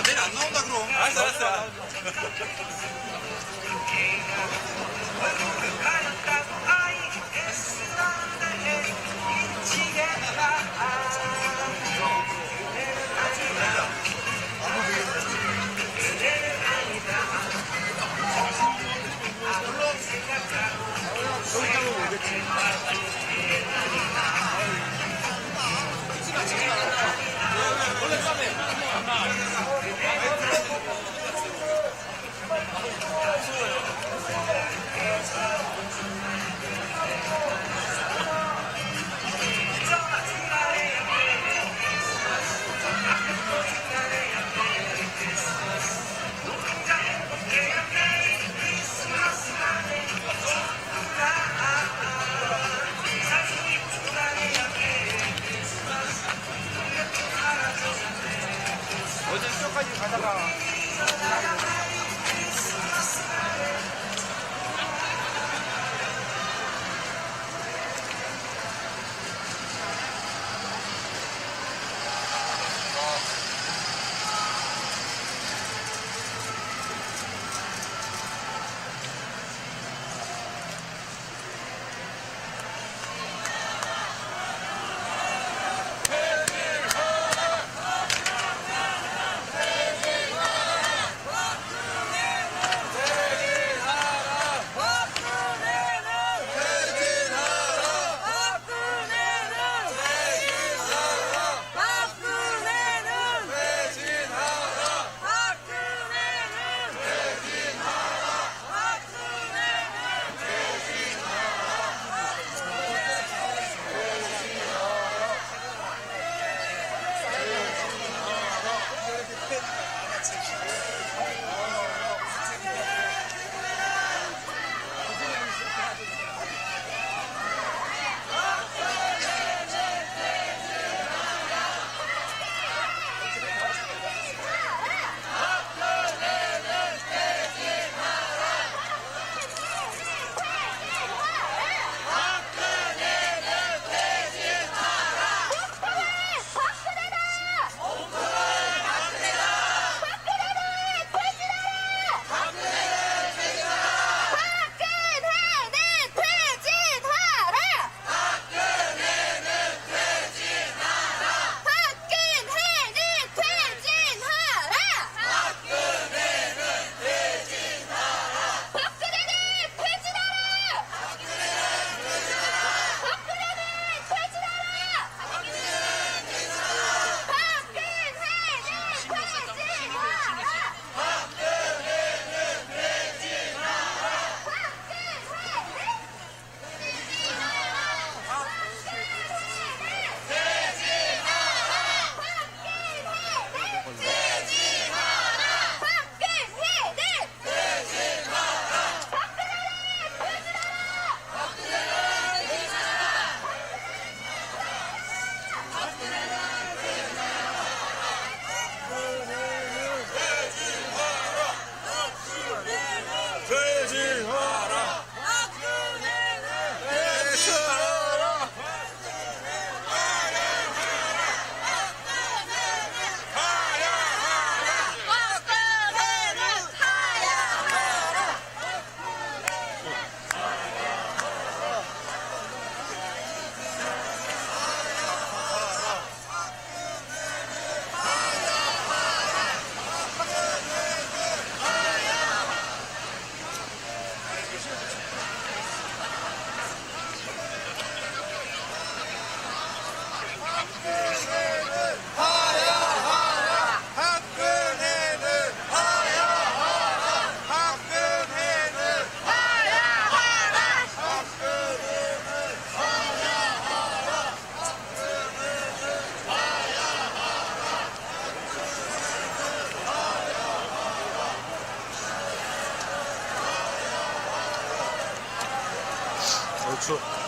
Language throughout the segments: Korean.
내일 안 나온다 그럼. 알았어. 어제 쇼까지 가다가 추워.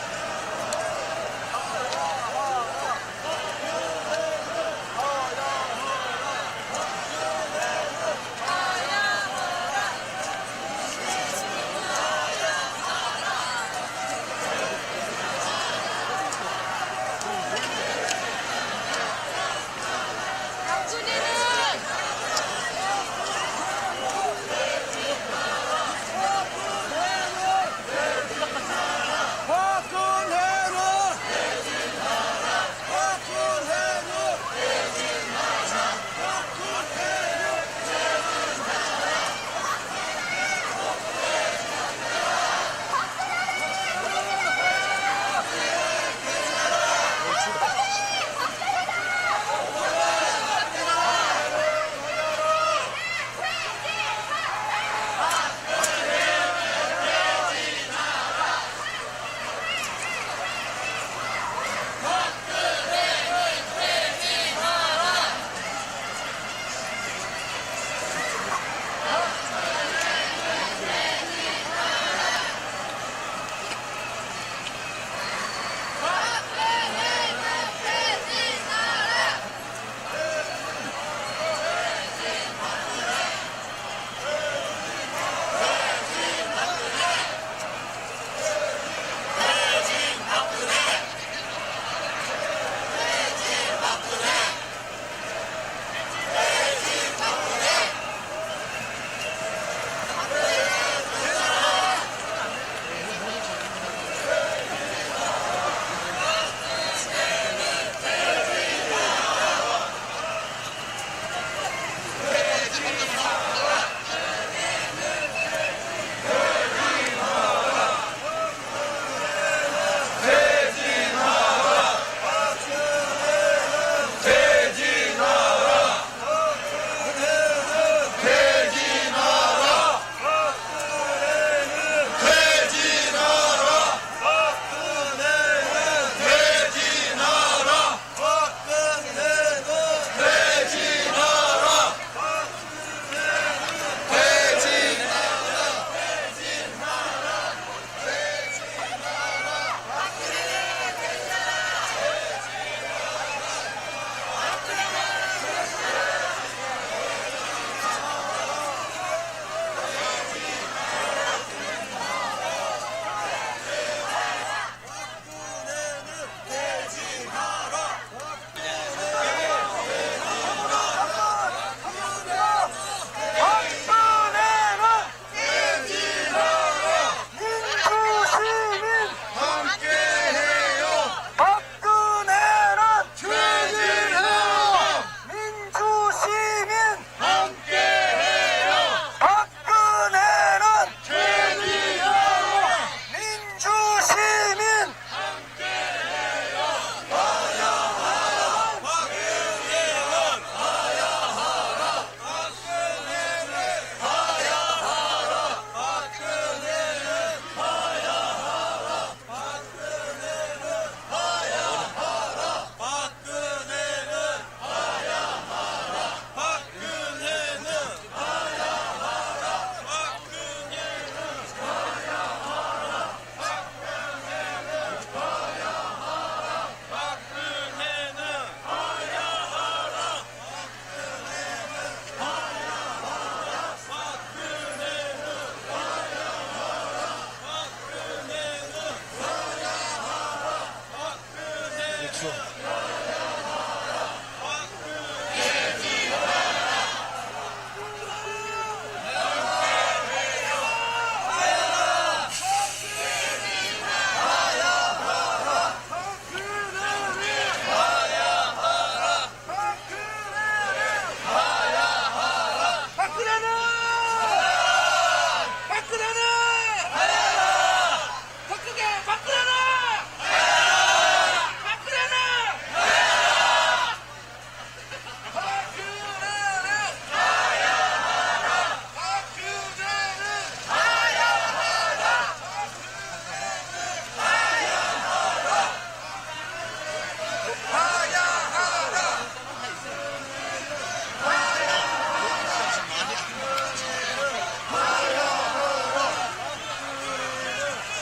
있어.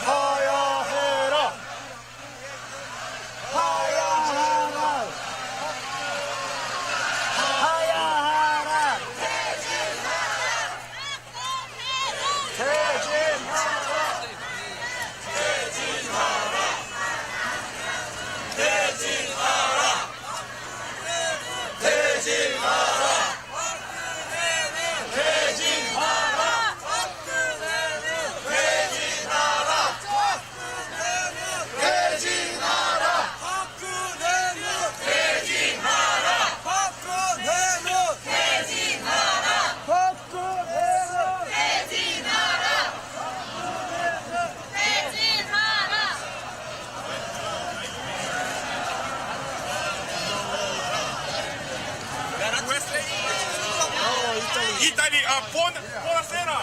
하야해라. 하야하라. 하야하라. Italia, buonasera.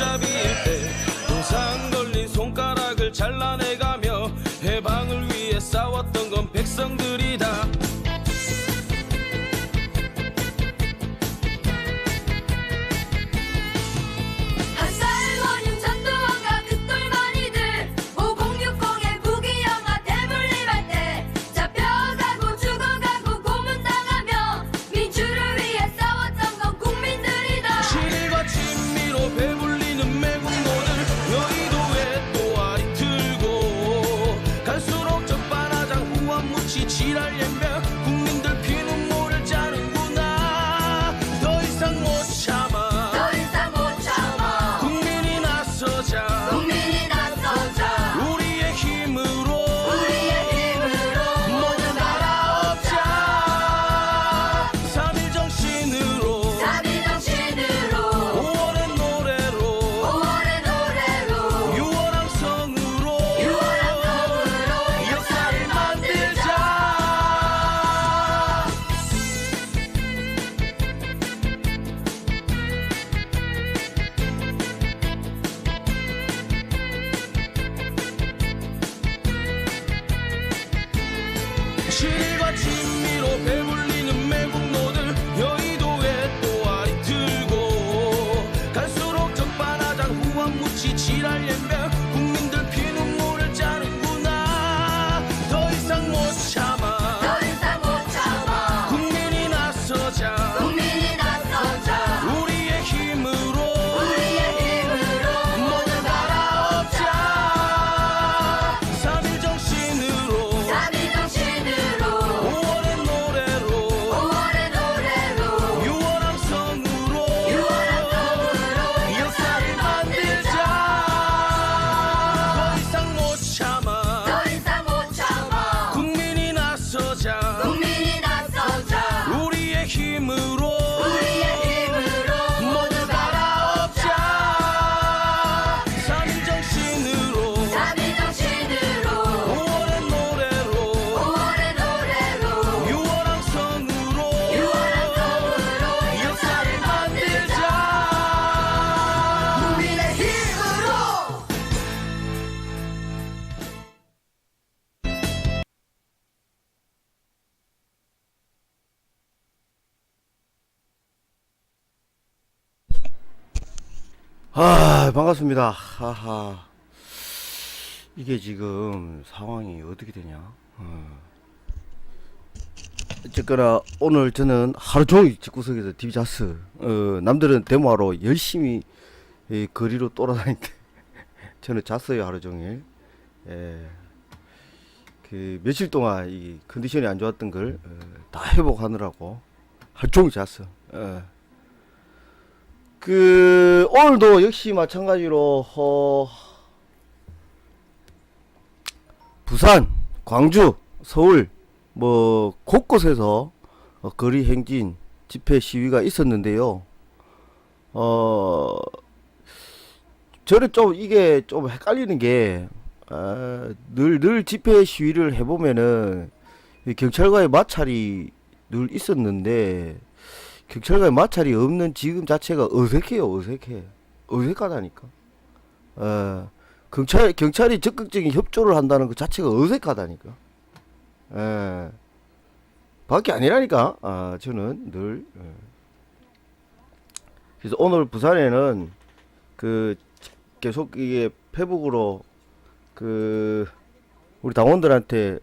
손잡이일 때 부상 걸린 손가락을 잘라내가며 해방을 위해 싸웠던 건 백성들이다. 지랄 연병 국민들 피눈물을 짜는구나. 더 이상 못 참아 더 이상 못 참아 국민이 나서자 우리의 힘으로 모두 갈아엎자. 3.1 정신으로 5월의 노래로 6월 항성으로 역사를 만들자. 실과 진미로 배불리는 매국노들 여의도에 또아리 들고 갈수록 적반하장 후원무치 지랄 연병 국민들 피눈물을 짜는구나. 더 이상 못 참아 국민이 나서자 우리의 힘으로 모두 갈아엎자. 3.1 정신으로 5월의 노래로 6월 항성으로 역사를 만들자. 더 이상 못 참아 국민이 나서자 우리의 힘으로 모두 갈아엎자. 3.1 정신으로 5월의 노래로 6월 항성으로 역사를 만들자. 국민의 힘으로 반갑습니다. 하하. 이게 지금 상황이 어떻게 되냐? 어쨌거나 오늘 저는 하루 종일 집구석에서 TV 잤어. 남들은 데모하러 열심히 거리로 돌아다니는데 저는 잤어요, 하루 종일. 그 며칠 동안 이 컨디션이 안 좋았던 걸 다 회복하느라고 하루 종일 잤어. 그 오늘도 역시 마찬가지로 부산, 광주, 서울 뭐 곳곳에서 거리 행진, 집회 시위가 있었는데요. 저는 좀 이게 좀 헷갈리는 게 늘 집회 시위를 해보면은 이 경찰과의 마찰이 늘 있었는데 경찰과의 마찰이 없는 지금 자체가 어색해요. 어색하다니까. 경찰이 적극적인 협조를 한다는 것 자체가 어색하다니까. 밖에 아니라니까. 저는 늘. 그래서 오늘 부산에는 그 계속 이게 페북으로 그 우리 당원들한테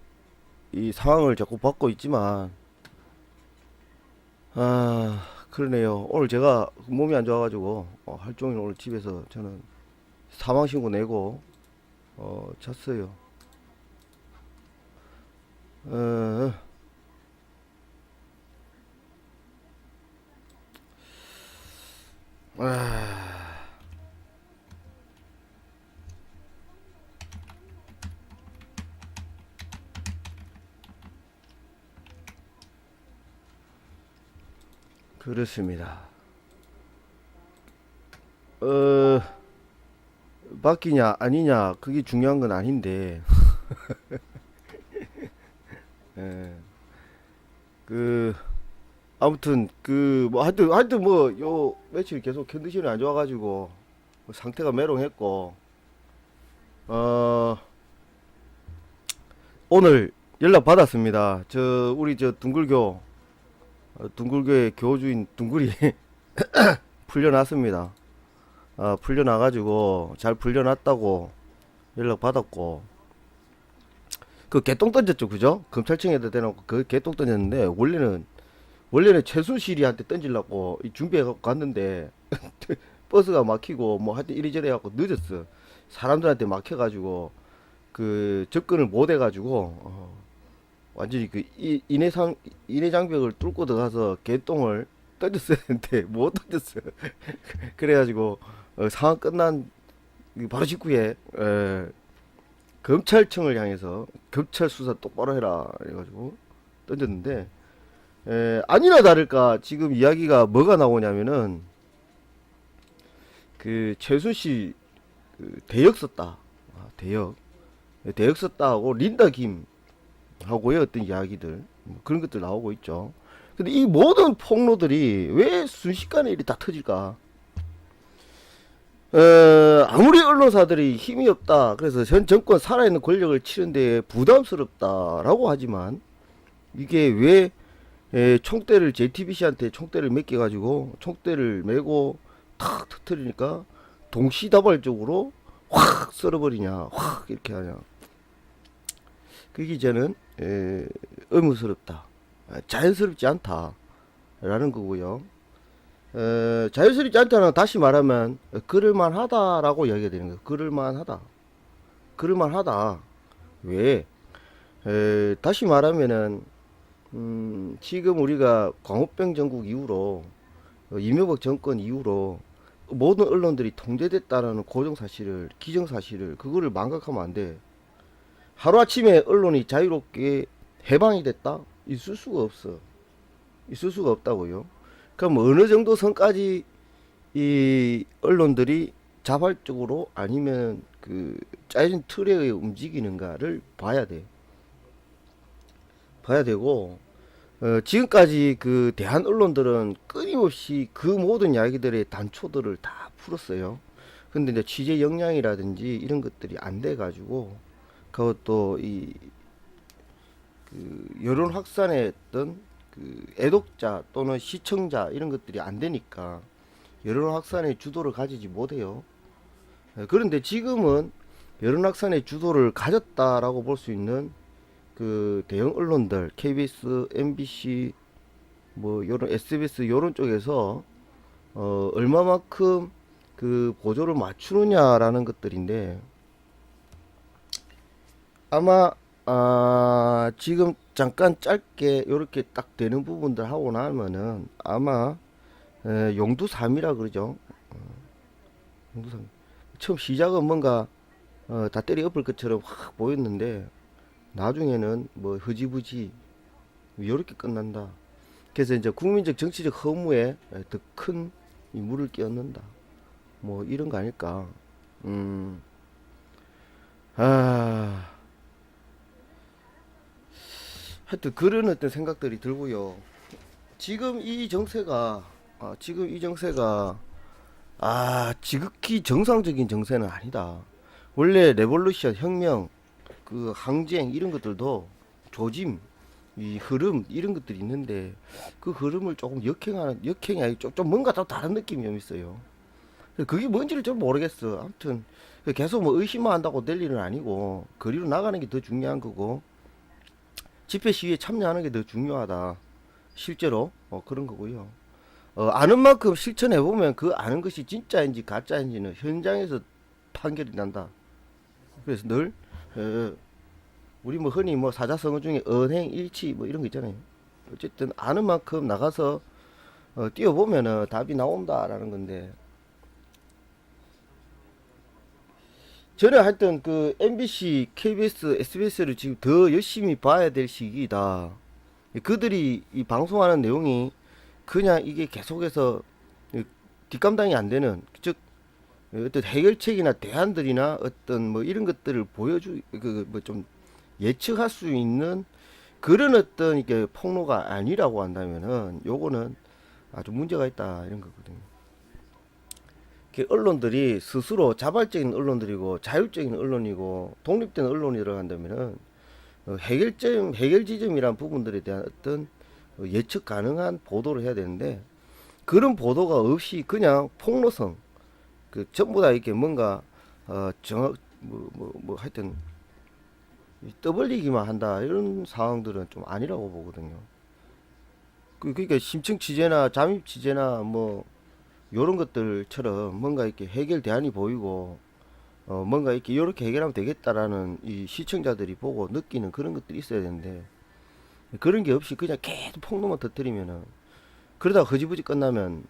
이 상황을 자꾸 받고 있지만 그러네요. 오늘 제가 몸이 안 좋아가지고 하루 종일 오늘 집에서 저는 사망신고 내고 잤어요. 그렇습니다. 바뀌냐 아니냐 그게 중요한 건 아닌데 그 아무튼 그 뭐 하여튼 뭐 요 며칠 계속 컨디션이 안 좋아가지고 상태가 메롱했고 오늘 연락 받았습니다. 우리 둥글교의 교주인 둥글이 풀려났습니다. 풀려나가지고 잘 풀려났다고 연락 받았고, 그 개똥 던졌죠, 그죠? 검찰청에다 대놓고 그 개똥 던졌는데 원래는 최순실이한테 던지려고 준비해갖고 갔는데 버스가 막히고 뭐 하여튼 이리저리 해갖고 늦었어. 사람들한테 막혀가지고 그 접근을 못 해가지고 완전히 그 인해 장벽을 뚫고 들어가서 개똥을 던졌어야 했는데 못 던졌어. 그래가지고 상황 끝난 바로 직후에 검찰청을 향해서 검찰 수사 똑바로 해라 해가지고 던졌는데, 아니나 다를까 지금 이야기가 뭐가 나오냐면은 그 최순실 그 대역 썼다. 대역 썼다 하고 린다 김 하고의 어떤 이야기들 뭐 그런 것들 나오고 있죠. 근데 이 모든 폭로들이 왜 순식간에 이렇게 다 터질까? 아무리 언론사들이 힘이 없다, 그래서 현 정권 살아있는 권력을 치는 데 부담스럽다라고 하지만 이게 왜 총대를 JTBC한테 총대를 맡겨가지고 총대를 메고 탁 터뜨리니까 동시다발적으로 확 썰어버리냐, 확 이렇게 하냐. 그게 저는 의문스럽다, 자연스럽지 않다라는 거고요. 자연스럽지 않다는 다시 말하면 그럴만하다라고 이야기가 되는 거예요. 그럴만하다. 왜? 다시 말하면은 지금 우리가 광우병 정국 이후로 이명박 정권 이후로 모든 언론들이 통제됐다라는 고정사실을, 기정사실을, 그거를 망각하면 안 돼. 하루아침에 언론이 자유롭게 해방이 됐다? 있을 수가 없어. 있을 수가 없다고요. 그럼 어느 정도 선까지 이 언론들이 자발적으로 아니면 그 짜여진 틀에 의해 움직이는가를 봐야 돼. 봐야 되고, 지금까지 그 대한 언론들은 끊임없이 그 모든 이야기들의 단초들을 다 풀었어요. 근데 이제 취재 역량이라든지 이런 것들이 안 돼 가지고, 그것도 그 여론 확산의 어떤 그 애독자 또는 시청자 이런 것들이 안 되니까 여론 확산의 주도를 가지지 못해요. 그런데 지금은 여론 확산의 주도를 가졌다라고 볼 수 있는 그 대형 언론들, KBS, MBC, 뭐 요런 SBS 요런 쪽에서 얼마만큼 그 보조를 맞추느냐라는 것들인데, 아마 지금 잠깐 짧게 요렇게 딱 되는 부분들 하고 나면은 아마 용두삼이라 그러죠. 용두삼. 처음 시작은 뭔가 다 때려 엎을 것처럼 확 보였는데 나중에는 뭐 흐지부지 요렇게 끝난다. 그래서 이제 국민적 정치적 허무에 더 큰 물을 끼얹는다, 뭐 이런 거 아닐까. 하여튼 그런 어떤 생각들이 들고요. 지금 이 정세가 지극히 정상적인 정세는 아니다. 원래 레볼루션, 혁명, 그 항쟁 이런 것들도 조짐, 이 흐름 이런 것들이 있는데 그 흐름을 조금 역행이 아니고 좀 뭔가 더 다른 느낌이 좀 있어요. 그게 뭔지를 좀 모르겠어. 아무튼 계속 뭐 의심만 한다고 될 일은 아니고 거리로 나가는 게 더 중요한 거고, 집회 시위에 참여하는 게 더 중요하다. 실제로 그런 거고요. 아는 만큼 실천해 보면 그 아는 것이 진짜인지 가짜인지는 현장에서 판결이 난다. 그래서 늘 우리 뭐 흔히 뭐 사자성어 중에 언행 일치 뭐 이런 거 있잖아요. 어쨌든 아는 만큼 나가서 뛰어보면은 답이 나온다라는 건데, 저는 하여튼 그 MBC, KBS, SBS를 지금 더 열심히 봐야 될 시기이다. 그들이 이 방송하는 내용이 그냥 이게 계속해서 뒷감당이 안 되는, 즉 어떤 해결책이나 대안들이나 어떤 뭐 이런 것들을 뭐 좀 예측할 수 있는 그런 어떤 이게 폭로가 아니라고 한다면은 요거는 아주 문제가 있다 이런 거거든요. 언론들이 스스로 자발적인 언론들이고 자율적인 언론이고 독립된 언론이라고 한다면은 해결 지점이란 부분들에 대한 어떤 예측 가능한 보도를 해야 되는데 그런 보도가 없이 그냥 폭로성 전부 다 이렇게 뭔가 정확 하여튼 떠벌리기만 한다 이런 상황들은 좀 아니라고 보거든요. 그러니까 심층 취재나 잠입 취재나 뭐 요런 것들처럼 뭔가 이렇게 해결 대안이 보이고 뭔가 이렇게 해결하면 되겠다라는 이 시청자들이 보고 느끼는 그런 것들이 있어야 되는데 그런 게 없이 그냥 계속 폭로만 터뜨리면은 그러다가 흐지부지 끝나면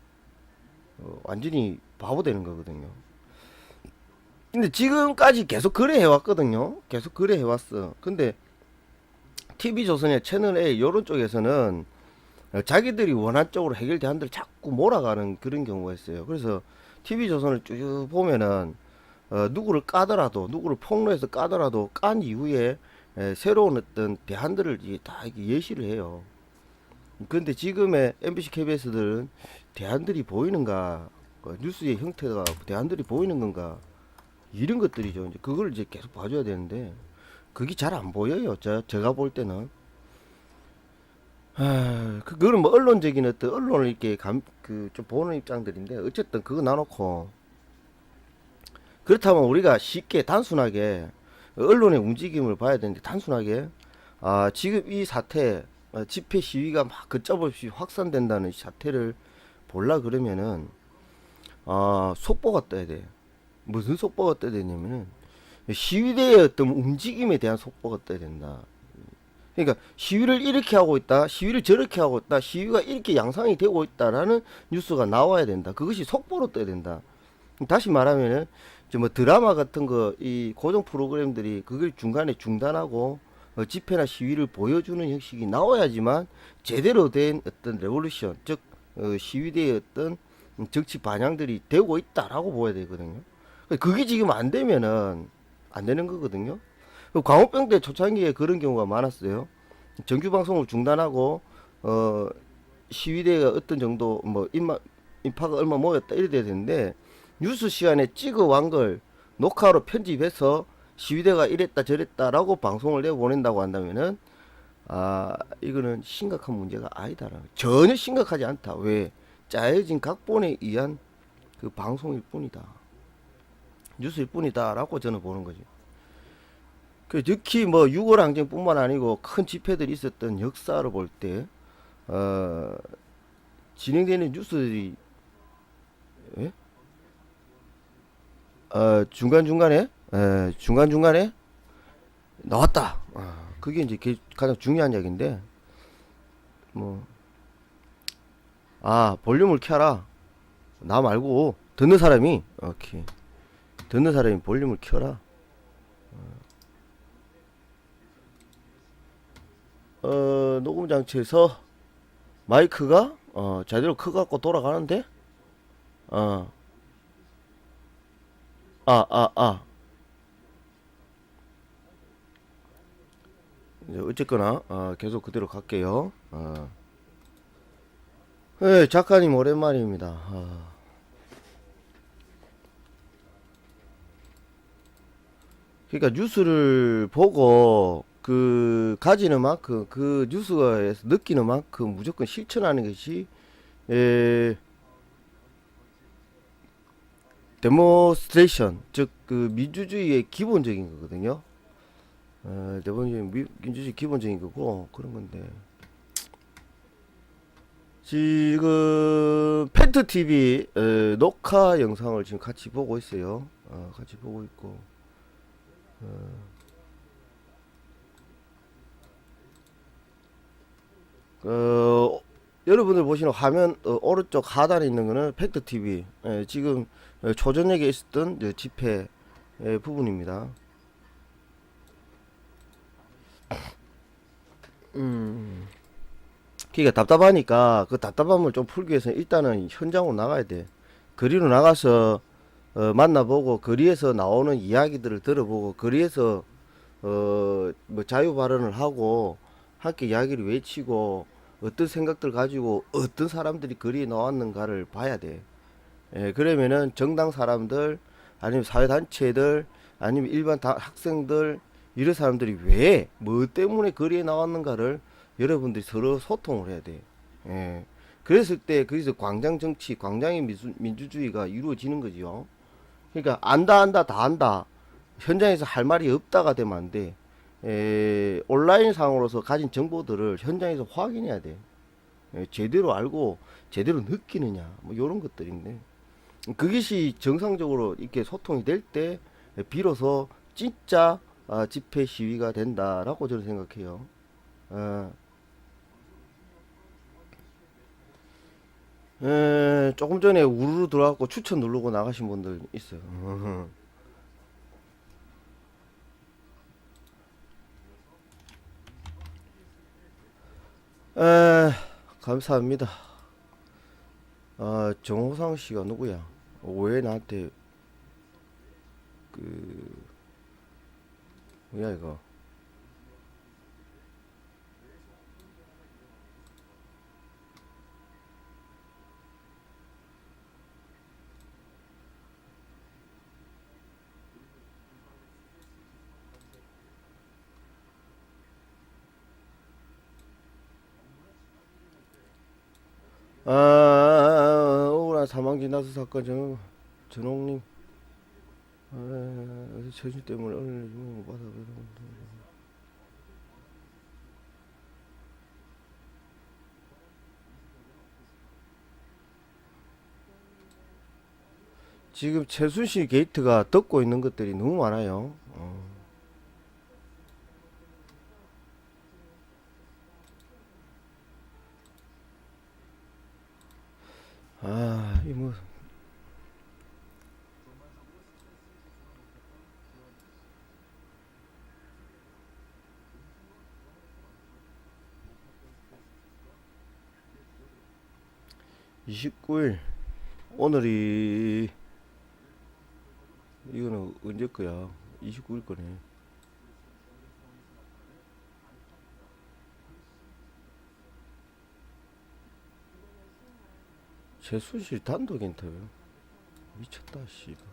완전히 바보 되는 거거든요. 근데 지금까지 계속 그래 해왔거든요. 계속 그래 해왔어. 근데 TV조선의 채널A 요런 쪽에서는 자기들이 원한 쪽으로 해결 대안들을 자꾸 몰아가는 그런 경우가 있어요. 그래서 TV조선을 쭉 보면은 누구를 까더라도 누구를 폭로해서 까더라도 깐 이후에 새로운 어떤 대안들을 다 예시를 해요. 근데 지금의 MBC, KBS들은 대안들이 보이는가, 뉴스의 형태가 대안들이 보이는 건가, 이런 것들이죠. 이제 그걸 이제 계속 봐줘야 되는데 그게 잘 안 보여요. 제가 볼 때는. 그거는 뭐 언론적인 어떤 언론을 이렇게 좀 보는 입장들인데 어쨌든 그거 나놓고 그렇다면 우리가 쉽게 단순하게 언론의 움직임을 봐야 되는데 단순하게 지금 이 사태 집회 시위가 막 걷잡없이 확산된다는 사태를 볼라 그러면은 속보가 떠야 돼. 무슨 속보가 떠야 되냐면은 시위대의 어떤 움직임에 대한 속보가 떠야 된다. 그러니까 시위를 이렇게 하고 있다, 시위를 저렇게 하고 있다, 시위가 이렇게 양상이 되고 있다라는 뉴스가 나와야 된다. 그것이 속보로 떠야 된다. 다시 말하면은 뭐 드라마 같은 거 이 고정 프로그램들이 그걸 중간에 중단하고 집회나 시위를 보여주는 형식이 나와야지만 제대로 된 어떤 레볼루션, 즉 시위대의 어떤 정치 반향들이 되고 있다라고 보야 되거든요. 그게 지금 안 되면은 안 되는 거거든요. 광우병 때 초창기에 그런 경우가 많았어요. 정규 방송을 중단하고 시위대가 어떤 정도 뭐 인파가 얼마 모였다 이래 돼야 되는데 뉴스 시간에 찍어 완 걸 녹화로 편집해서 시위대가 이랬다 저랬다라고 방송을 내보낸다고 한다면은 이거는 심각한 문제가 아니다라는, 전혀 심각하지 않다. 왜? 짜여진 각본에 의한 그 방송일 뿐이다, 뉴스일 뿐이다라고 저는 보는 거죠. 특히 뭐 6월 항쟁뿐만 아니고 큰 집회들이 있었던 역사를 볼 때 진행되는 뉴스들이 중간중간에 나왔다. 그게 이제 가장 중요한 이야기인데 볼륨을 켜라. 나 말고 듣는 사람이 오케이. 듣는 사람이 볼륨을 켜라. 녹음 장치에서 마이크가 제대로 커갖고 돌아가는데 이제 어쨌거나 계속 그대로 갈게요. 네, 작가님 오랜만입니다. 그러니까 뉴스를 보고 가지는 만큼 그 뉴스에서 느끼는 만큼 무조건 실천하는 것이 데모스트레이션, 즉 민주주의의 기본적인 거거든요. 민주주의 기본적인 거고 그런 건데 지금 펜트 TV 녹화 영상을 지금 같이 보고 있어요. 같이 보고 있고 여러분들 보시는 화면 오른쪽 하단에 있는 거는 팩트 TV 지금 초저녁에 있었던 집회 부분입니다. 그러니까 답답하니까 그 답답함을 좀 풀기 위해서 일단은 현장으로 나가야 돼. 거리로 나가서 만나보고 거리에서 나오는 이야기들을 들어보고 거리에서 뭐 자유 발언을 하고 함께 이야기를 외치고 어떤 생각들 가지고 어떤 사람들이 거리에 나왔는가를 봐야 돼. 예, 그러면은 정당 사람들 아니면 사회단체들 아니면 일반 학생들 이런 사람들이 왜 뭐 때문에 거리에 나왔는가를 여러분들이 서로 소통을 해야 돼. 예. 그랬을 때 거기서 광장 정치, 광장의 민주주의가 이루어지는 거지요. 그러니까 안다 다 안다. 현장에서 할 말이 없다가 되면 안 돼. 온라인 상으로서 가진 정보들을 현장에서 확인해야 돼. 제대로 알고 제대로 느끼느냐 뭐 이런 것들인데 그것이 정상적으로 이렇게 소통이 될 때 비로소 진짜 집회 시위가 된다라고 저는 생각해요. 어, 조금 전에 우르르 들어왔고 추천 누르고 나가신 분들 있어요. 에, 감사합니다. 정호상 씨가 누구야? 왜 나한테 그 뭐야 이거? 억울한 사망 진나서 사건 전홍님 처신 때문에 오늘 못 받아 지금 최순실 게이트가 덮고 있는 것들이 너무 많아요. 이 뭐. (29일) 오늘이 이거는 언제 거야? 29일 거네. 최순실 단독 인터뷰 미쳤다 씨발.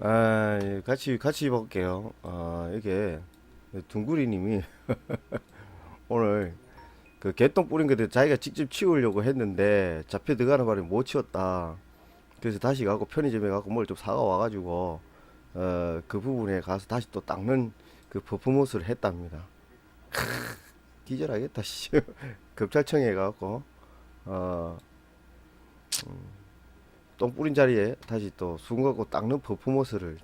예, 같이 볼게요. 이게 둥구리님이 오늘 그 개똥 뿌린 것들 자기가 직접 치우려고 했는데 잡혀 들어가는 바람에 못 치웠다. 그래서 다시 가고 편의점에 가고 뭘 좀 사가 와가지고 그 부분에 가서 다시 또 닦는 그 퍼포먼스를 했답니다. 기절하겠다 씨. 검찰청에 가고 똥 뿌린 자리에 다시 또 수건 갖고 닦는 퍼포먼스를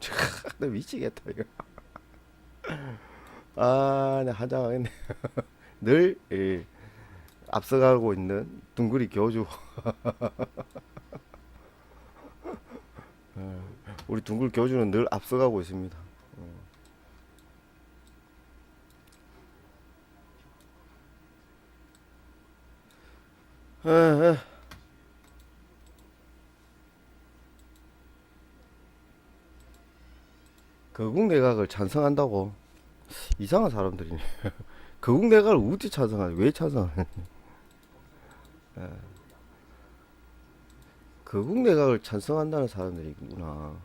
나 미치겠다 이거. 나 한장하겠네. 늘 앞서가고 있는 둥그리 교주. 우리 둥글 교주는 늘 앞서가고 있습니다. 거국내각을 찬성한다고 이상한 사람들이네. 거국내각을 어떻게 찬성하지? 왜 찬성하냐? 거국내각을 찬성한다는 사람들이 있구나.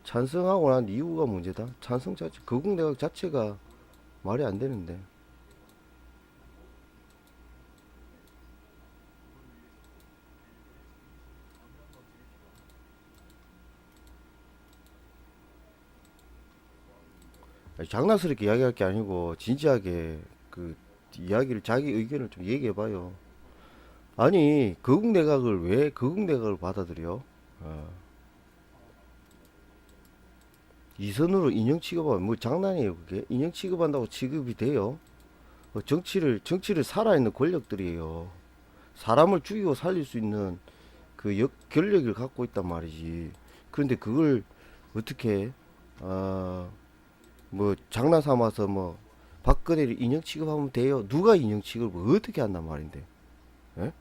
찬성하고 난 이유가 문제다. 찬성 자체, 거국내각 자체가 말이 안 되는데. 아니, 장난스럽게 이야기할 게 아니고 진지하게 그 이야기를 자기 의견을 좀 얘기해봐요. 아니 거국 내각을 왜 거국 내각을 받아들여? 이선으로 인형 취급하면 뭐 장난이에요 그게? 인형 취급한다고 취급이 돼요? 정치를 살아있는 권력들이에요. 사람을 죽이고 살릴 수 있는 그 권력을 갖고 있단 말이지. 그런데 그걸 어떻게 뭐 장난 삼아서 뭐 박근혜를 인형 취급하면 돼요? 누가 인형 취급을 어떻게 한단 말인데? 예?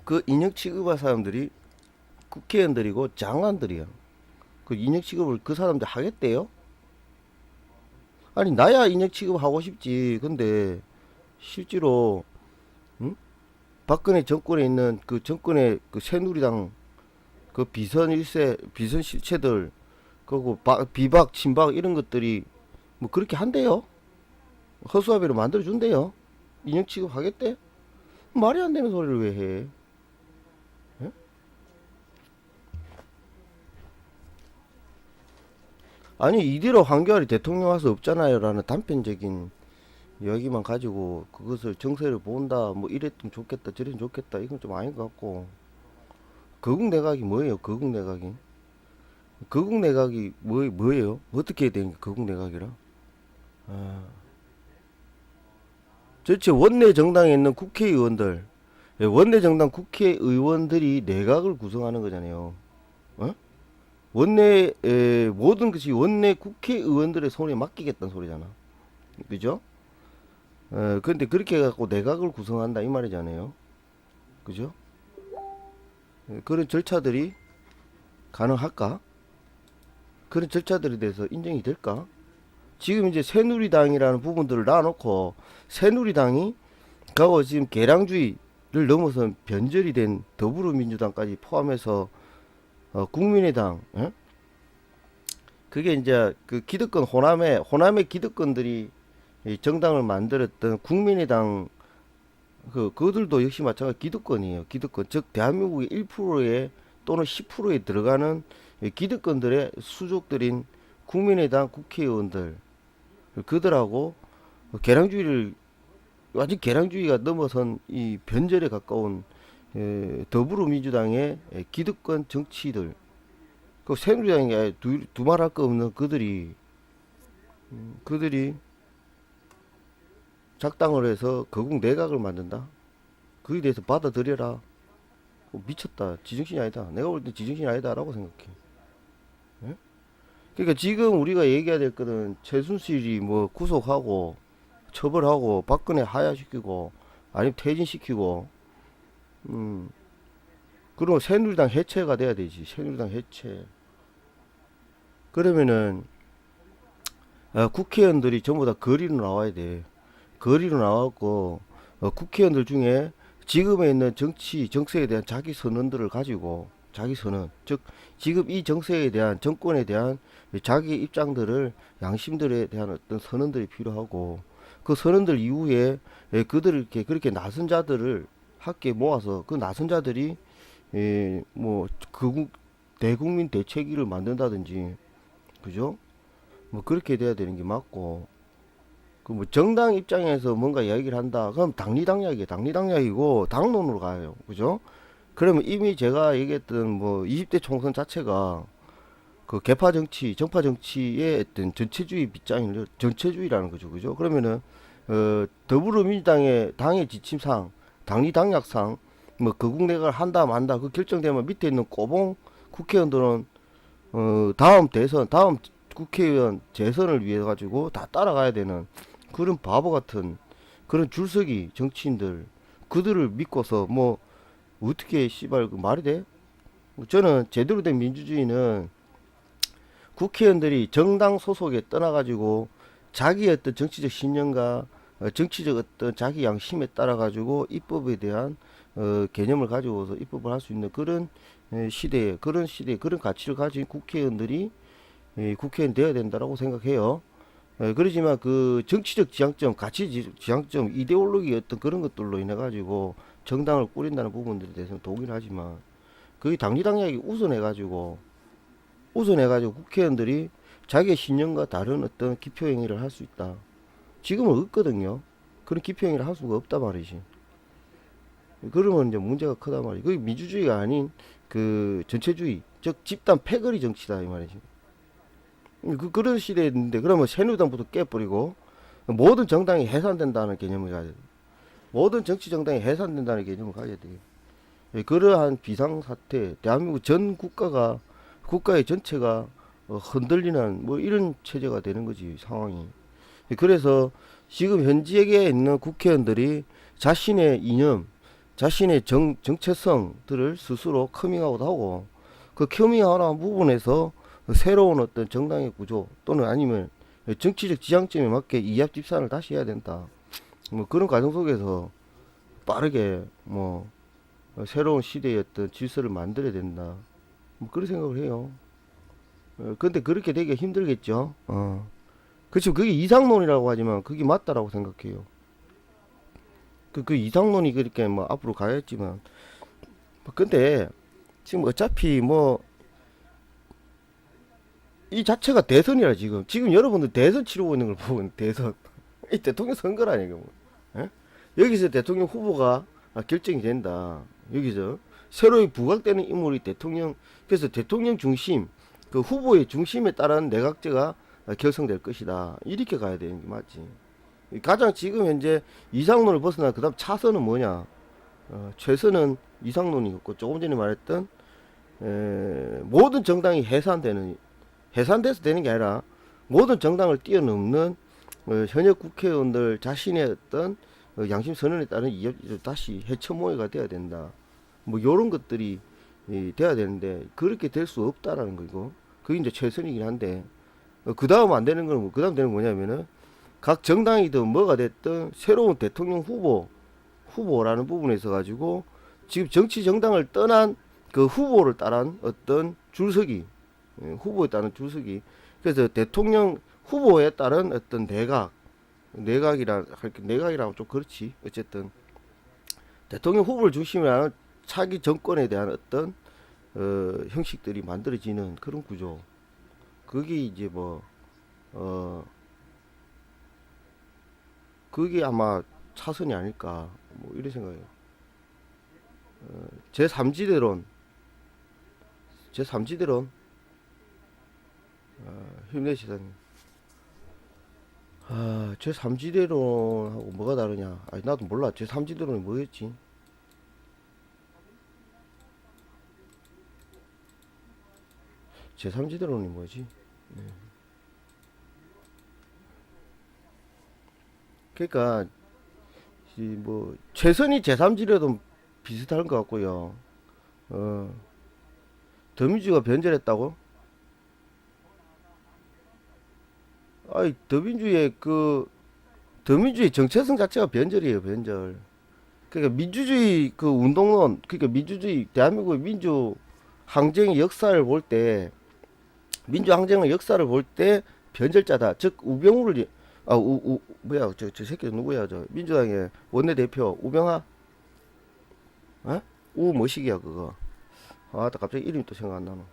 그 인형 취급할 사람들이 국회의원들이고 장관들이야. 그 인형 취급을 그 사람들 하겠대요? 아니 나야 인형 취급하고 싶지. 근데 실제로 박근혜 정권에 있는 그 정권의 그 새누리당 그 비선 실체들 그리고 비박 친박 이런 것들이 뭐 그렇게 한대요. 허수아비로 만들어 준대요. 인형 취급하겠대? 말이 안 되는 소리를 왜 해? 예? 아니 이대로 한겨울이 대통령 와서 없잖아요 라는 단편적인 이야기만 가지고 그것을 정세를 본다 뭐 이랬으면 좋겠다 저랬으면 좋겠다 이건 좀 아닌 것 같고. 거국 내각이 뭐예요? 거국 내각이 거국 내각이 뭐예요? 어떻게 된 게 거국 내각이라? 도대체 원내 정당에 있는 국회의원들, 원내 정당 국회의원들이 내각을 구성하는 거잖아요. 원내 모든 것이 원내 국회의원들의 손에 맡기겠다는 소리잖아. 그죠? 근데 그렇게 해갖고 내각을 구성한다 이 말이잖아요. 그죠? 그런 절차들이 가능할까? 그런 절차들에 대해서 인정이 될까? 지금 이제 새누리당이라는 부분들을 놔놓고 새누리당이 가고 지금 개량주의를 넘어선 변절이 된 더불어민주당까지 포함해서 국민의당, 그게 이제 그 기득권 호남의 기득권들이 이 정당을 만들었던 국민의당 그들도 역시 마찬가지 기득권이에요. 기득권 즉 대한민국의 1%에 또는 10%에 들어가는 기득권들의 수족들인 국민의당 국회의원들 그들하고 개량주의를 아직 개량주의가 넘어선 이 변절에 가까운 더불어민주당의 기득권 정치들 그 새누리당이 두말할 거 없는 그들이 작당을 해서 거국 내각을 만든다? 거기에 대해서 받아들여라. 미쳤다. 지정신이 아니다. 내가 볼 때 지정신이 아니다 라고 생각해. 예? 그러니까 지금 우리가 얘기해야 될 거는 최순실이 뭐 구속하고 처벌하고 박근혜 하야시키고 아니면 퇴진시키고 그리고 새누리당 해체가 돼야 되지. 새누리당 해체. 그러면은 국회의원들이 전부 다 거리로 나와야 돼. 거리로 나왔고 국회의원들 중에 지금에 있는 정세에 대한 자기 선언들을 가지고 자기 선언 즉 지금 이 정세에 대한 정권에 대한 자기 입장들을 양심들에 대한 어떤 선언들이 필요하고 그 선언들 이후에 그들을 그렇게 나선 자들을 함께 모아서 그 나선 자들이 뭐 대국민 대책위를 만든다든지 그죠? 뭐 그렇게 돼야 되는 게 맞고 그 뭐 정당 입장에서 뭔가 이야기를 한다. 그럼 당리당략이고 당론으로 가요. 그죠? 그러면 이미 제가 얘기했던 뭐 20대 총선 자체가 그 개파 정치, 정파 정치의 어떤 전체주의 빗장을 전체주의라는 거죠. 그죠? 그러면은 더불어민주당의 당의 지침상, 당리당략상 뭐 거국 내각을 한다 만다 그 결정되면 밑에 있는 꼬봉 국회의원들은 다음 국회의원 재선을 위해 가지고 다 따라가야 되는 그런 바보 같은 그런 줄서기 정치인들 그들을 믿고서 뭐 어떻게 씨발 그 말이 돼? 저는 제대로 된 민주주의는 국회의원들이 정당 소속에 떠나가지고 자기의 어떤 정치적 신념과 정치적 어떤 자기 양심에 따라 가지고 입법에 대한 개념을 가지고서 입법을 할 수 있는 그런 시대에 그런 가치를 가진 국회의원들이 국회의원 되어야 된다라고 생각해요. 그렇지만 그 정치적 지향점, 가치 지향점, 이데올로기 어떤 그런 것들로 인해 가지고 정당을 꾸린다는 부분들에 대해서는 동의를 하지만 그게 당리당략이 우선해 가지고 우선해가지고 국회의원들이 자기의 신념과 다른 어떤 기표행위를 할 수 있다. 지금은 없거든요. 그런 기표행위를 할 수가 없단 말이지. 그러면 이제 문제가 크단 말이지. 그게 민주주의가 아닌 그 전체주의, 즉 집단 패거리 정치다 이 말이지. 그런 시대에 있는데 그러면 새누리당부터 깨버리고 모든 정당이 해산된다는 개념을 가져야 돼. 모든 정치 정당이 해산된다는 개념을 가져야 돼. 그러한 비상사태, 대한민국 전 국가가 국가의 전체가 흔들리는 뭐 이런 체제가 되는 거지 상황이. 그래서 지금 현지에 있는 국회의원들이 자신의 이념, 자신의 정체성들을 스스로 커밍아웃하고 그 커밍아웃한 부분에서 새로운 어떤 정당의 구조 또는 아니면 정치적 지향점에 맞게 이합집산을 다시 해야 된다. 뭐 그런 과정 속에서 빠르게 뭐 새로운 시대의 어떤 질서를 만들어야 된다. 뭐 그런 생각을 해요. 근데 그렇게 되기가 힘들겠죠. 그렇죠. 그게 이상론이라고 하지만 그게 맞다라고 생각해요. 그 이상론이 그렇게 뭐 앞으로 가야겠지만, 근데 지금 어차피 뭐 이 자체가 대선이라 지금 여러분들 대선 치르고 있는 걸 보면 대선 이 대통령 선거라니까 뭐. 예? 여기서 대통령 후보가 결정이 된다. 여기서 새로이 부각되는 인물이 대통령. 그래서 대통령 중심 그 후보의 중심에 따른 내각제가 결성될 것이다. 이렇게 가야 되는 게 맞지. 가장 지금 현재 이상론을 벗어나 그다음 차선은 뭐냐? 최선은 이상론이었고 조금 전에 말했던 모든 정당이 해산돼서 되는 게 아니라 모든 정당을 뛰어넘는 현역 국회의원들 자신의 어떤 양심 선언에 따른 이념을 다시 해처모의가 돼야 된다. 뭐 요런 것들이 돼야 되는데 그렇게 될 수 없다라는 거고, 그게 이제 최선이긴 한데 그 다음 안 되는 건 그 다음 되는 뭐냐면은 각 정당이든 뭐가 됐든 새로운 대통령 후보라는 부분에 있어 가지고 지금 정치 정당을 떠난 그 후보를 따른 어떤 줄서기, 후보에 따른 줄서기. 그래서 대통령 후보에 따른 어떤 내각이라고 좀 그렇지. 어쨌든 대통령 후보를 중심으로 하는 차기 정권에 대한 어떤 형식들이 만들어지는 그런 구조. 그게 이제 그게 아마 차선이 아닐까 뭐 이런 생각이에요. 제3지대론 힘내시다님. 제3지대론하고 뭐가 다르냐? 아니 나도 몰라. 제3지대론이 뭐였지? 제3지대론이 뭐지? 그러니까 뭐 최선이 제3지대도 비슷한 것 같고요. 더민주가 변절했다고? 아이 더민주의 정체성 자체가 변절이에요, 변절. 그러니까 민주주의 그 운동론, 그러니까 민주주의 대한민국의 민주 항쟁의 역사를 볼 때, 민주 항쟁의 역사를 볼 때 변절자다. 즉 우병우를 뭐야 저 새끼 누구야? 저 민주당의 원내대표 우병하? 우뭐시기야 그거. 나 갑자기 이름이 또 생각 안 나노.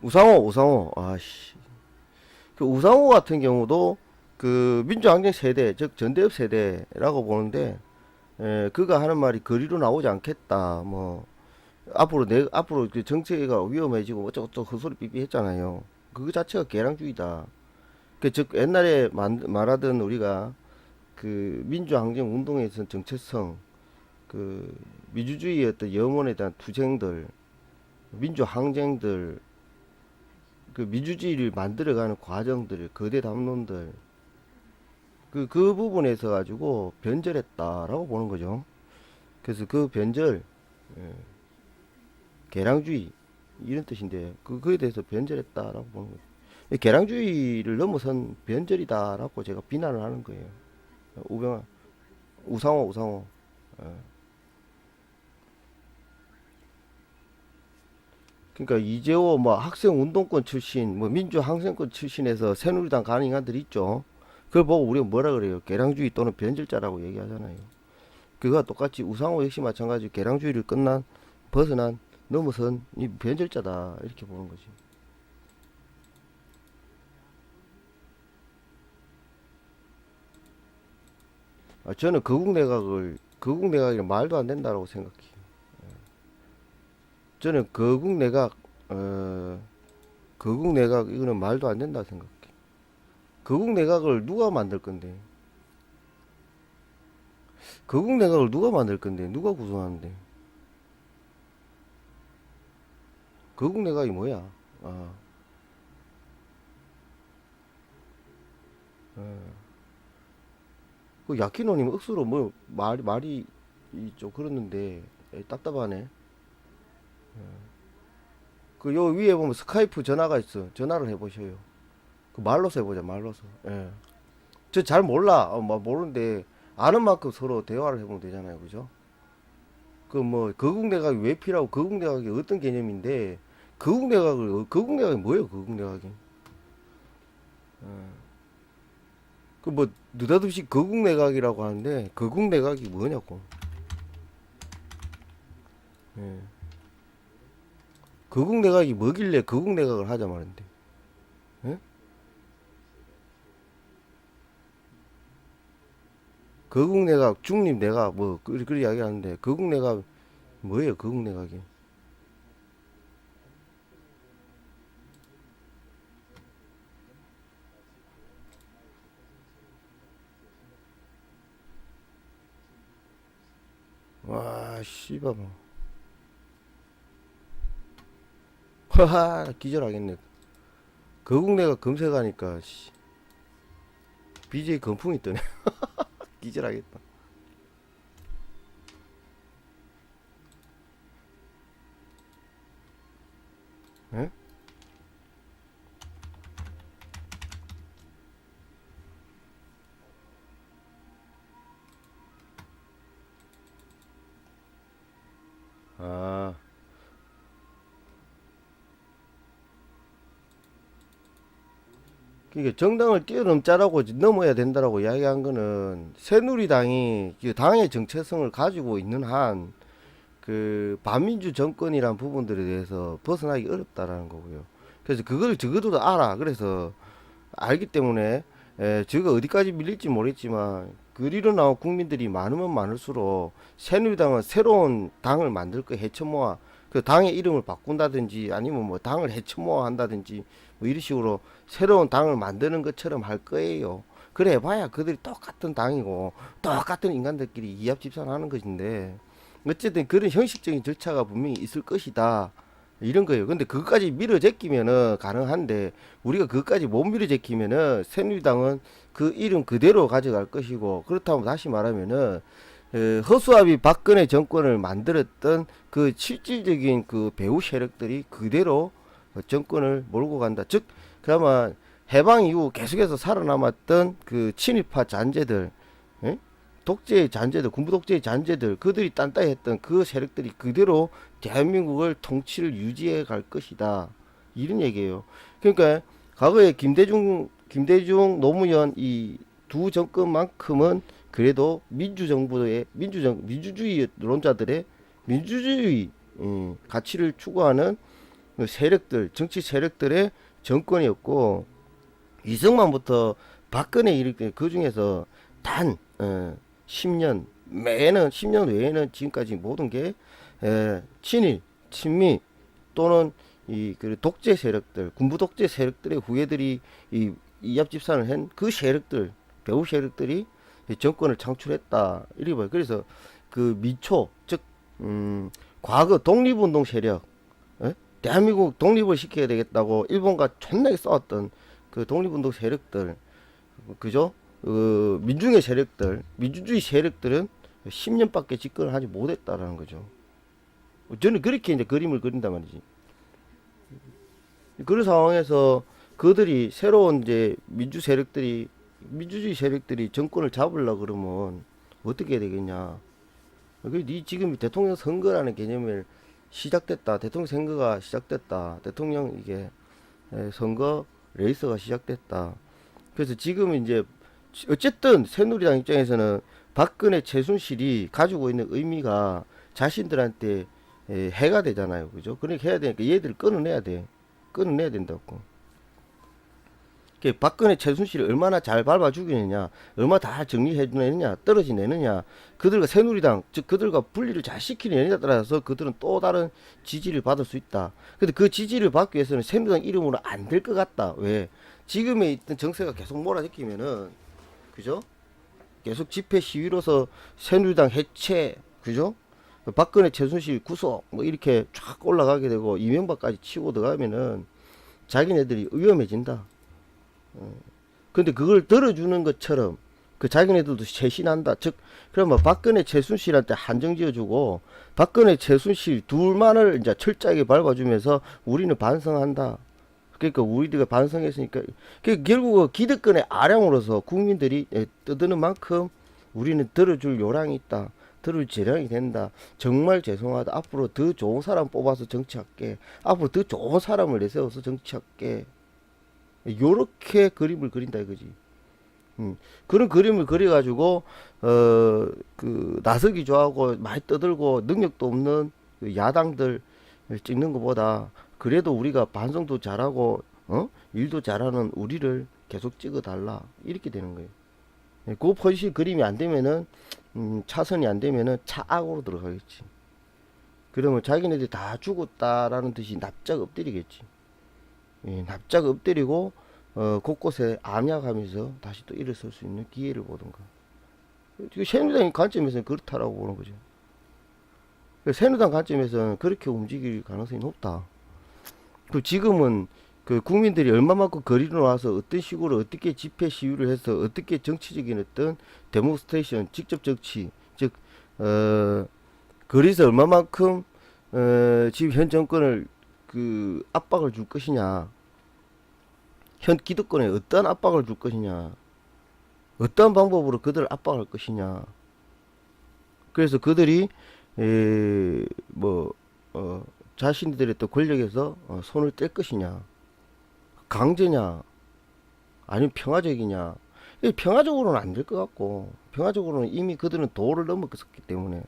우상호. 아씨. 그 우상호 같은 경우도 그 민주항쟁 세대, 즉 전대협 세대라고 보는데, 그가 하는 말이 거리로 나오지 않겠다. 뭐 앞으로 그 정체가 위험해지고 어쩌고저쩌고 헛소리 삐삐 했잖아요. 그거 자체가 개량주의다. 즉 옛날에 말하던 우리가 그 민주항쟁 운동에서 정체성, 그 민주주의의 어떤 염원에 대한 투쟁들, 민주항쟁들, 그 민주주의를 만들어가는 과정들, 거대 담론들, 그 부분에서 가지고 변절했다라고 보는 거죠. 그래서 그 변절, 개량주의 이런 뜻인데 그거에 대해서 변절했다라고 보는 거죠. 개량주의를 넘어선 변절이다라고 제가 비난을 하는 거예요. 우상호. 그러니까 이재호 뭐 학생 운동권 출신, 뭐 민주 항생권 출신에서 새누리당 가는 인간들이 있죠. 그걸 보고 우리가 뭐라 그래요? 개량주의 또는 변절자라고 얘기하잖아요. 그거와 똑같이 우상호 역시 마찬가지로 개량주의를 넘어선 이 변절자다 이렇게 보는 거지. 저는 거국 내각이 말도 안 된다라고 생각해요. 저는 거국 내각 이거는 말도 안 된다 생각해. 거국 내각을 누가 만들 건데? 거국 내각을 누가 만들 건데? 누가 구성하는데? 거국 내각이 뭐야? 그 야키노님 억수로 뭐 말이 좀 그렇는데 답답하네. 그 요 위에 보면 스카이프 전화가 있어. 전화를 해보셔요. 그 말로서 해보자 말로서. 예. 저 잘 몰라. 뭐 모르는데 아는 만큼 서로 대화를 해보면 되잖아요, 그죠? 그 뭐 거국 내각이 왜 필요하고 거국 내각이 어떤 개념인데 거국 내각이 뭐예요, 거국 내각이? 그 뭐 느닷없이 거국 내각이라고 하는데 거국 내각이 뭐냐고. 예. 거국 내각이 뭐길래 거국 내각을 하자 말인데. 예? 거국 내각, 중립 내각 뭐 그리 이야기 하는데 거국 내각 뭐예요, 거국 내각이? 와, 씨발 뭐. 하하, 기절하겠네. 거국 내각 검색하니까 씨. BJ 건풍이 뜨네. 기절하겠다. 에? 아, 그러니까 정당을 뛰어넘자라고 넘어야 된다라고 이야기한 거는 새누리당이 그 당의 정체성을 가지고 있는 한 그 반민주 정권이란 부분들에 대해서 벗어나기 어렵다라는 거고요. 그래서 그걸 적어도 알아. 그래서 알기 때문에 저가 어디까지 밀릴지 모르겠지만 그리로 나온 국민들이 많으면 많을수록 새누리당은 새로운 당을 만들 거 해쳐모아 그 당의 이름을 바꾼다든지 아니면 뭐 당을 해쳐모아 한다든지 뭐 이런 식으로 새로운 당을 만드는 것처럼 할 거예요. 그래 봐야 그들이 똑같은 당이고 똑같은 인간들끼리 이합집산하는 것인데 어쨌든 그런 형식적인 절차가 분명히 있을 것이다 이런 거예요. 근데 그것까지 밀어 제끼면은 가능한데 우리가 그것까지 못 밀어 제끼면은 새누리당은 그 이름 그대로 가져갈 것이고 그렇다면 다시 말하면은 허수아비 박근혜 정권을 만들었던 그 실질적인 그 배후 세력들이 그대로 정권을 몰고 간다. 즉 그러면 해방 이후 계속해서 살아남았던 그 친일파 잔재들, 예? 독재의 잔재들, 군부 독재의 잔재들, 그들이 딴따했던 그 세력들이 그대로 대한민국을 통치를 유지해 갈 것이다. 이런 얘기예요. 그러니까 과거에 김대중, 노무현 이 두 정권만큼은 그래도 민주주의론자들의 민주주의 가치를 추구하는 세력들, 정치 세력들의 정권이었고 이승만부터 박근혜 이렇게 그 중에서 단 10년 외에는 지금까지 모든 게 친일, 친미 또는 이 그 독재 세력들, 군부 독재 세력들의 후예들이 이 이합집산을 한 그 세력들, 배후 세력들이 정권을 창출했다. 이리 봐요. 그래서 그 미초, 즉 과거 독립운동 세력, 대한민국 독립을 시켜야 되겠다고 일본과 존나게 싸웠던 그 독립운동 세력들, 그죠? 민중의 세력들, 민주주의 세력들은 10년밖에 집권을 하지 못했다라는 거죠. 저는 그렇게 이제 그림을 그린단 말이지. 그런 상황에서 그들이 새로운 이제 민주주의 세력들이 정권을 잡으려고 그러면 어떻게 해야 되겠냐. 니 지금 대통령 선거라는 개념을 시작됐다. 대통령 선거가 시작됐다. 대통령 이게 선거 레이스가 시작됐다. 그래서 지금 이제 어쨌든 새누리당 입장에서는 박근혜 최순실이 가지고 있는 의미가 자신들한테 해가 되잖아요. 그죠? 그러니까 해야 되니까 얘들 끊어내야 돼. 끊어내야 된다고. 박근혜 최순실이 얼마나 잘 밟아 죽이느냐, 얼마나 다 정리해내느냐, 떨어지내느냐, 그들과 새누리당, 즉 그들과 분리를 잘 시키느냐에 따라서 그들은 또 다른 지지를 받을 수 있다. 근데 그 지지를 받기 위해서는 새누리당 이름으로 안 될 것 같다. 왜? 지금에 있던 정세가 계속 몰아제끼면은, 그죠? 계속 집회 시위로서 새누리당 해체, 그죠? 박근혜 최순실 구속, 뭐 이렇게 쫙 올라가게 되고, 이명박까지 치고 들어가면은 자기네들이 위험해진다. 근데 그걸 들어주는 것처럼 그 자기네들도 쇄신한다. 즉 그러면 박근혜 최순실한테 한정 지어주고 박근혜 최순실 둘만을 이제 철저하게 밟아주면서 우리는 반성한다. 그러니까 우리들가 반성했으니까 결국 기득권의 아량으로서 국민들이 떠드는 만큼 우리는 들어줄 요량이 있다. 들을 재량이 된다. 정말 죄송하다. 앞으로 더 좋은 사람 뽑아서 정치할게. 앞으로 더 좋은 사람을 내세워서 정치할게. 요렇게 그림을 그린다 이거지. 그런 그림을 그려가지고 그 나서기 좋아하고 많이 떠들고 능력도 없는 그 야당들 찍는 것보다 그래도 우리가 반성도 잘하고 일도 잘하는 우리를 계속 찍어달라 이렇게 되는 거예요. 그 포지션 그림이 안 되면은 차선이 안 되면은 차악으로 들어가겠지. 그러면 자기네들이 다 죽었다라는 듯이 납작 엎드리겠지. 납작 엎드리고 곳곳에 암약하면서 다시 또 일어설 수 있는 기회를 보던가. 새누리당 관점에서는 그렇다라고 보는 거죠. 새누리당 관점에서는 그렇게 움직일 가능성이 높다. 그 지금은 그 국민들이 얼마만큼 거리로 나와서 어떤 식으로 어떻게 집회 시위를 해서 어떻게 정치적인 어떤 데모스트레이션 직접 정치 즉 거리에서 얼마만큼 지금 현 정권을 그 압박을 줄 것이냐, 현 기득권에 어떠한 압박을 줄 것이냐, 어떠한 방법으로 그들을 압박할 것이냐. 그래서 그들이 자신들의 또 권력에서 손을 뗄 것이냐, 강제냐, 아니면 평화적이냐. 평화적으로는 안 될 것 같고, 평화적으로는 이미 그들은 도를 넘었기 때문에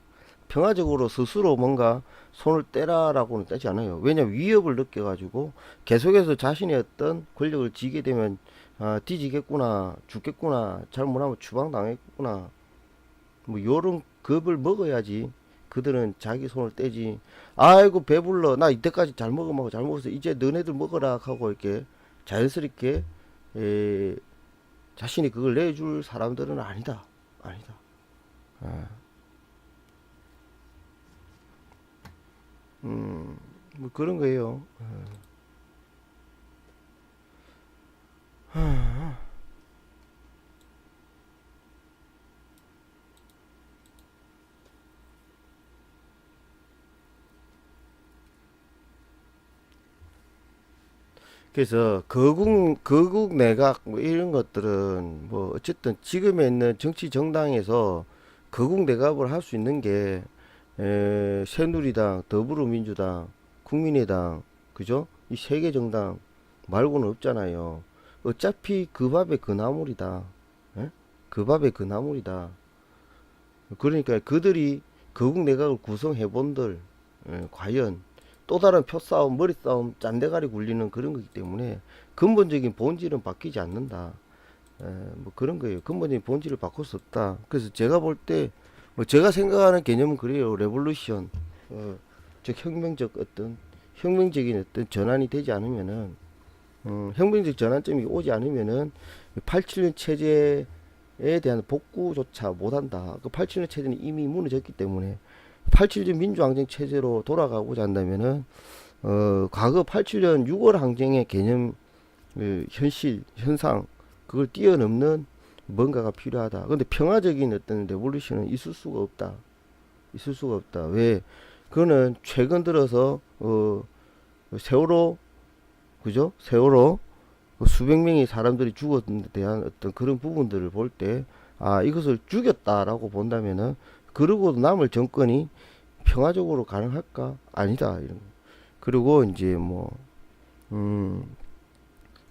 평화적으로 스스로 뭔가 손을 떼라라고는 떼지 않아요. 왜냐 위협을 느껴가지고 계속해서 자신의 어떤 권력을 쥐게 되면 뒤지겠구나, 죽겠구나, 잘못하면 추방당했구나, 뭐 요런 겁을 먹어야지 그들은 자기 손을 떼지. 아이고 배불러, 나 이때까지 잘 먹으면 잘 먹어서 이제 너네들 먹어라 하고 이렇게 자연스럽게 자신이 그걸 내줄 사람들은 아니다. 뭐 그런 거예요. 그래서 거국 내각 뭐 이런 것들은 뭐 어쨌든 지금에 있는 정치 정당에서 거국 내각을 할 수 있는 게 새누리당, 더불어민주당, 국민의당, 그죠? 이 세 개 정당 말고는 없잖아요. 어차피 그 밥에 그 나물이다. 예? 그 밥에 그 나물이다. 그러니까 그들이 거국 내각을 구성해 본들 과연 또 다른 표싸움, 머리싸움, 짠대가리 굴리는 그런 거기 때문에 근본적인 본질은 바뀌지 않는다. 뭐 그런 거예요. 근본적인 본질을 바꿀 수 없다. 그래서 제가 볼 때 뭐 제가 생각하는 개념은 그래요. 레볼루션, 즉 혁명적인 어떤 전환이 되지 않으면은 혁명적 전환점이 오지 않으면은 87년 체제에 대한 복구조차 못한다. 그 87년 체제는 이미 무너졌기 때문에 87년 민주항쟁 체제로 돌아가고자 한다면은 과거 87년 6월 항쟁의 개념, 현실, 현상 그걸 뛰어넘는 뭔가가 필요하다. 근데 평화적인 어떤 레볼루션은 있을 수가 없다. 왜? 그거는 최근 들어서 세월호, 그죠? 세월호 수백 명의 사람들이 죽었는 데 대한 어떤 그런 부분들을 볼 때 이것을 죽였다라고 본다면은 그러고도 남을 정권이 평화적으로 가능할까? 아니다. 이런 거. 그리고 이제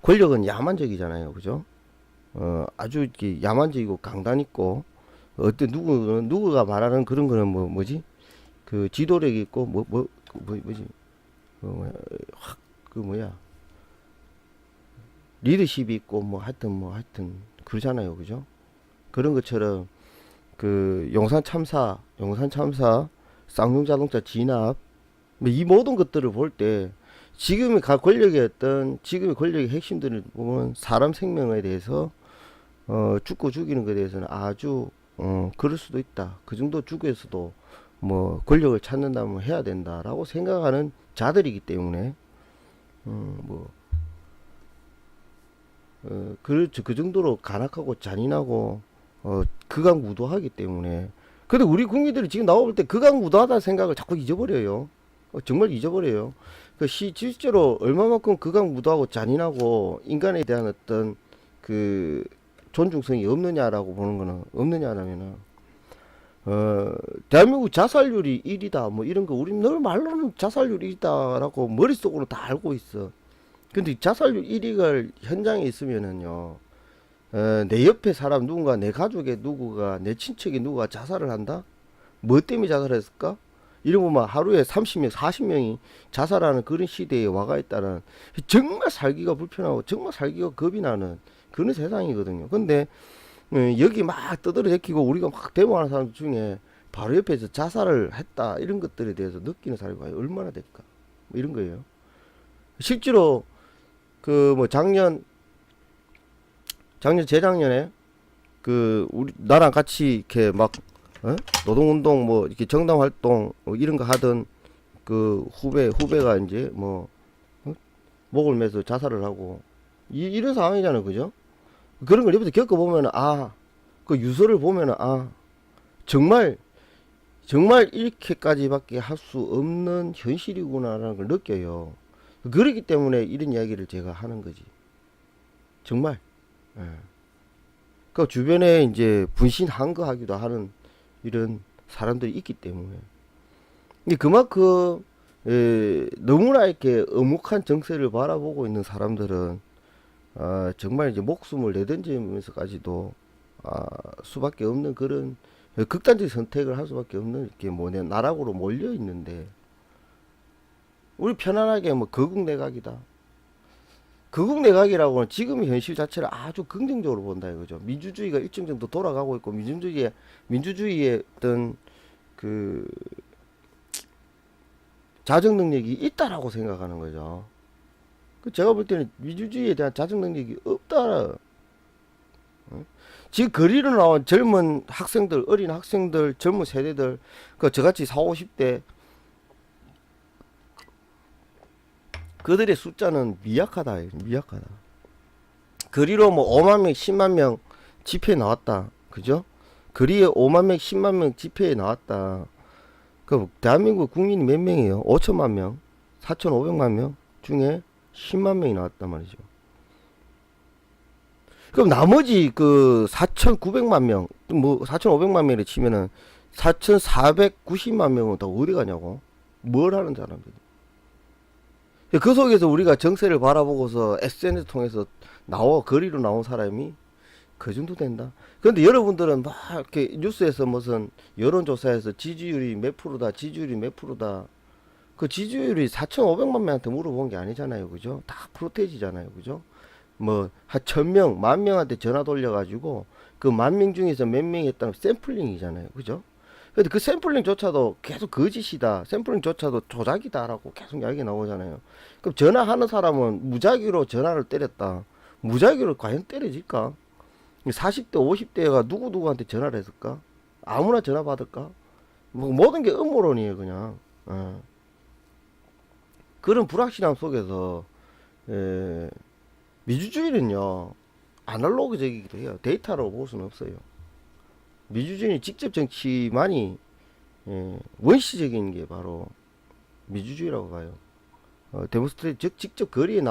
권력은 야만적이잖아요. 그죠? 아주 이렇게 야만적이고 강단 있고 어떤 누구가 말하는 그런 거는 뭐지? 그 지도력이 있고 뭐지? 그 뭐야? 리더십이 있고 뭐 하여튼 그러잖아요, 그죠? 그런 것처럼 그 용산 참사, 쌍용자동차 진압 뭐 이 모든 것들을 볼 때 지금의 지금의 권력의 핵심들을 보면 사람 생명에 대해서 죽고 죽이는 것에 대해서는 아주 그럴 수도 있다. 그 정도 죽여서도 뭐 권력을 찾는다면 해야 된다라고 생각하는 자들이기 때문에 그렇죠. 그 정도로 간악하고 잔인하고 극악무도하기 때문에. 근데 우리 국민들이 지금 나와볼 때 극악무도하다는 생각을 자꾸 잊어버려요. 정말 잊어버려요. 실제로 얼마만큼 극악무도하고 잔인하고 인간에 대한 어떤 그 존중성이 없느냐라고 보는 거는 없느냐라면은 대한민국 자살률이 1위다 뭐 이런 거 우리 늘 말로는 자살률이 1위다라고 머릿속으로 다 알고 있어. 근데 자살률 1위가 현장에 있으면은요, 내 옆에 사람 누군가, 내 가족의 누구가, 내 친척의 누구가 자살을 한다? 뭐 때문에 자살했을까? 이러고 막 하루에 30명, 40명이 자살하는 그런 시대에 와가 있다는, 정말 살기가 불편하고 정말 살기가 겁이 나는 그런 세상이거든요. 근데 여기 막 떠들어대키고 우리가 막 데모하는 사람 중에 바로 옆에서 자살을 했다 이런 것들에 대해서 느끼는 사람이 얼마나 될까? 뭐 이런 거예요. 실제로 그 뭐 재작년에 그 우리 나랑 같이 이렇게 막 노동운동 뭐 이렇게 정당활동 뭐 이런 거 하던 그 후배가 이제 뭐 목을 매서 자살을 하고 이런 상황이잖아요, 그죠? 그런 걸 옆에서 겪어보면 그 유서를 보면 정말 이렇게까지밖에 할 수 없는 현실이구나라는 걸 느껴요. 그렇기 때문에 이런 이야기를 제가 하는 거지. 정말. 그 주변에 이제 분신한거하기도 하는 이런 사람들이 있기 때문에. 그만큼 너무나 이렇게 엄혹한 정세를 바라보고 있는 사람들은 정말 이제 목숨을 내던지면서까지도 수밖에 없는 그런 극단적 선택을 할 수밖에 없는 이렇게 나락으로 몰려 있는데, 우리 편안하게 뭐 거국내각이다. 거국내각이라고는 지금의 현실 자체를 아주 긍정적으로 본다 이거죠. 민주주의가 일정 정도 돌아가고 있고 민주주의의 어떤 그 자정 능력이 있다라고 생각하는 거죠. 제가 볼 때는 민주주의에 대한 자정 능력이 없다. 지금 거리로 나온 젊은 학생들, 어린 학생들, 젊은 세대들, 저같이 40, 50대 그들의 숫자는 미약하다. 거리로 뭐 5만 명, 10만 명 집회에 나왔다. 그죠? 거리에 5만 명, 10만 명 집회에 나왔다. 대한민국 국민이 몇 명이에요? 5천만 명, 4,500만 명 중에 10만 명이 나왔단 말이죠. 그럼 나머지 그 4,900만 명, 뭐 4,500만 명을 치면은 4,490만 명은 다 어디 가냐고? 뭘 하는 사람들이? 그 속에서 우리가 정세를 바라보고서 SNS 통해서 거리로 나온 사람이 그 정도 된다. 그런데 여러분들은 막 이렇게 뉴스에서 무슨 여론조사에서 지지율이 몇 프로다. 그 지지율이 4,500만 명한테 물어본 게 아니잖아요, 그죠? 다 프로테이지잖아요, 그죠? 뭐 한 1,000명, 10,000명한테 전화 돌려가지고 그 10,000명 중에서 몇 명이 했다는 샘플링이잖아요, 그죠? 근데 그 샘플링조차도 계속 거짓이다, 샘플링조차도 조작이다라고 계속 이야기 나오잖아요. 그럼 전화하는 사람은 무작위로 전화를 때렸다. 무작위로 과연 때려질까? 40대, 50대가 누구한테 전화를 했을까? 아무나 전화 받을까? 뭐 모든 게 음모론이에요, 그냥. 그런 불확실함 속에서 민주주의는요, 아날로그적이기도 해요. 데이터로 볼 수는 없어요. 민주주의는 직접 정치만이 원시적인 게 바로 민주주의라고 봐요. 데몬스트레이트, 즉 직접 거리에